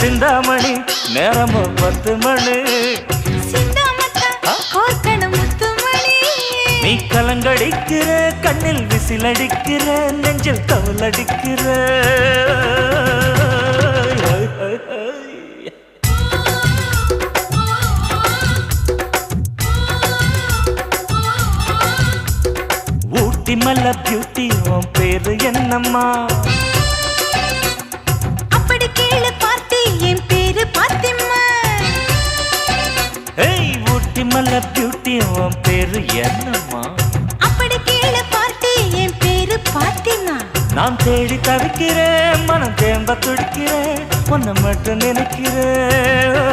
சிந்தாமணி நேரமோ 10 மணி நீ கலங்கடிக்கிற கண்ணில் விசிலடிக்கிற நெஞ்சில் கவலடிக்கிற ஊட்டி மல்ல பியூட்டி உன் பேரு என்னம்மா அப்படி கேளு பார்த்தி என் பேரு பாத்திம்மா ஏய் ஊட்டி மல்ல பியூட்டி உன் பேரு என்னம்மா அப்படி கேளு பார்த்தி என் பேரு பாத்திமா நான் தேடி தவிக்கிறேன் மனம் தேம்ப துடிக்கிறேன் உன்னை மட்டும் நினைக்கிறேன்